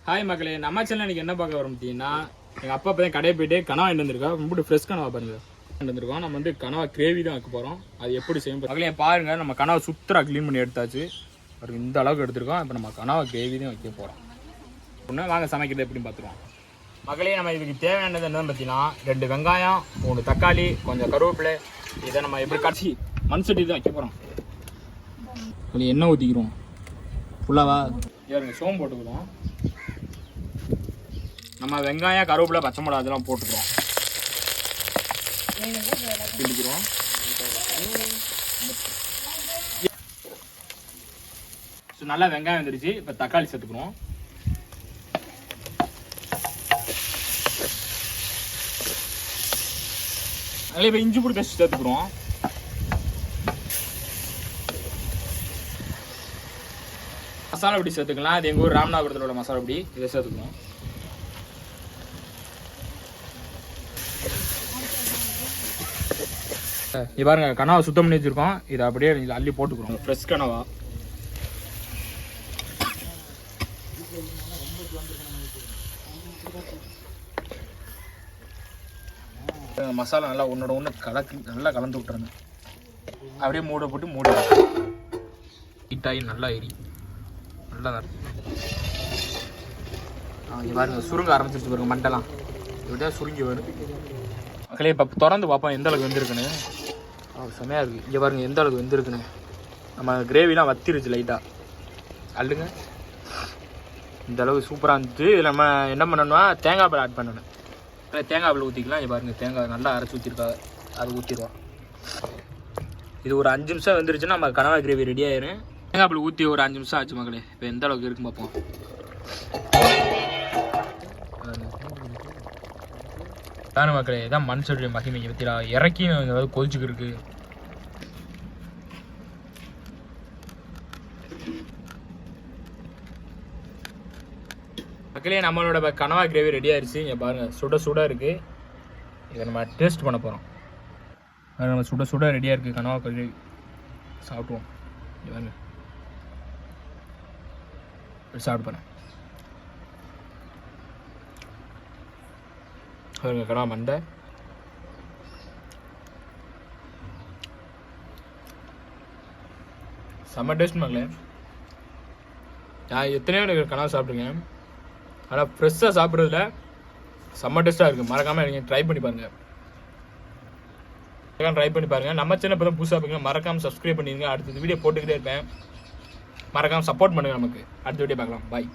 Hi மக்களே, நம்ம channel இன்னைக்கு என்ன பார்க்க வரோம் அப்படின்னா, எங்கள் அப்பா தான் கடையை போயிட்டு கனவா வாங்கிட்டு வந்திருக்கா. ரொம்ப ஃப்ரெஷ் கனவா பாருங்க வந்திருக்கோம். நம்ம வந்து கனவா கிரேவி தான் வைக்க போகிறோம். அது எப்படி செய்யும் மக்களே பாருங்க. நம்ம கனவா சுத்தராக க்ளீன் பண்ணி எடுத்தாச்சு. ஒரு இந்த அளவுக்கு எடுத்துருக்கோம். இப்போ நம்ம கனவா கிரேவி தான் வைக்க போகிறோம். ஒன்று வாங்க சமைக்கிறது எப்படின்னு பார்த்துருவோம். மக்களே நம்ம இதுக்கு தேவையானது என்னன்னு பார்த்தீங்கன்னா 2 வெங்காயம், 3 தக்காளி, கொஞ்சம் கருவேப்பிலை. இதை நம்ம எப்படி காய்ச்சி மண் சட்டி தான் வைக்க போகிறோம். கொஞ்சம் எண்ணெய் ஊற்றிக்கிறோம் ஃபுல்லாவா. இவருங்க சோம்பு போட்டுக்கிறோம். நம்ம வெங்காயம், கருவேப்பிலை, பச்சை மிளகா அதெல்லாம் போட்டுக்கிறோம். கிண்டிக்கிறோம். நல்லா வெங்காயம் வந்துருச்சு. இப்போ தக்காளி சேர்த்துக்கிறோம். அதில் இப்போ இஞ்சி பூண்டு பேஸ்ட் சேர்த்துக்கிறோம். மசாலா பொடி சேர்த்துக்கலாம். அது எங்கள் ஊர் ராமநாதபுரத்தோட மசாலா பொடி. இதை சேர்த்துக்கணும். இது பாருங்க, கனவா சுத்தம் பண்ணி வச்சிருக்கோம். இதை அப்படியே அள்ளி போட்டுக்கிறோம். ஃப்ரெஷ் கனவா. மசாலா நல்லா ஒன்னோட ஒன்று கலக்கி நல்லா கலந்து விட்டுருங்க. அப்படியே மூட போட்டு மூட ஹீட்டாகி நல்லா எரி நல்லா இங்கே பாருங்க சுருங்க ஆரம்பிச்சிருச்சு பாருங்க. மண்டெல்லாம் இப்படியா சுருங்கி வரும். மக்களே இப்போ திறந்து பார்ப்போம் எந்த அளவுக்கு வெந்திருக்குன்னு. செமையாக இருக்குது. இங்கே பாருங்கள் எந்த அளவுக்கு வெந்திருக்குன்னு. நம்ம கிரேவிலாம் வத்திருச்சு லைட்டாக. அள்ளுங்க. இந்த அளவுக்கு சூப்பராக இருந்துச்சு. இதில் நம்ம என்ன பண்ணணும்னா தேங்காய் பால் ஆட் பண்ணணும். தேங்காய் பால் ஊற்றிக்கலாம். இங்கே பாருங்கள் தேங்காய் நல்லா அரைச்சி ஊற்றிருக்காங்க. அது ஊற்றிடுவோம். இது ஒரு 5 நிமிஷம் வெந்துருச்சுன்னா நம்ம கனவா கிரேவி ரெடி ஆயிரும். தேங்காய் பால் ஊற்றி ஒரு 5 நிமிஷம் ஆச்சு மக்களே. இப்போ எந்த அளவுக்கு இருக்குன்னு பார்ப்போம். தானே மக்களே, இதான் மண் சட்டி மகிமைங்க பற்றியா. இறக்கி ஏதாவது கொதிச்சுக்கு இருக்கு. மக்களே நம்மளோட கனவா கிரேவி ரெடி ஆயிடுச்சு. இங்கே பாருங்க சுட சுட இருக்கு. இதை நம்ம டேஸ்ட் பண்ண போகிறோம். நம்ம சுட சுட ரெடியாக இருக்குது கனவா கிரேவி. சாப்பிடுவோம். பாருங்க சாப்பிட்டு போகிறேன். பாருங்க கனவா மண்டை. செம்ம டேஸ்ட் மக்களே. நான் எத்தனையோ எனக்கு கனவா சாப்பிட்ருக்கேன். ஆனால் ஃப்ரெஷ்ஷாக சாப்பிட்றதுல செம்ம டேஸ்ட்டாக இருக்குது. மறக்காமல் நீங்கள் ட்ரை பண்ணி பாருங்கள். ட்ரை பண்ணி பாருங்கள். நம்ம சேனல் இப்போ தான் புதுசாக பார்க்குங்க. மறக்காமல் சப்ஸ்கிரைப் பண்ணிடுங்க. அடுத்த வீடியோ போட்டுக்கிட்டே இருப்பேன். மறக்காமல் சப்போர்ட் பண்ணுங்கள். நமக்கு அடுத்த வீடியோ பார்க்கலாம். பாய்.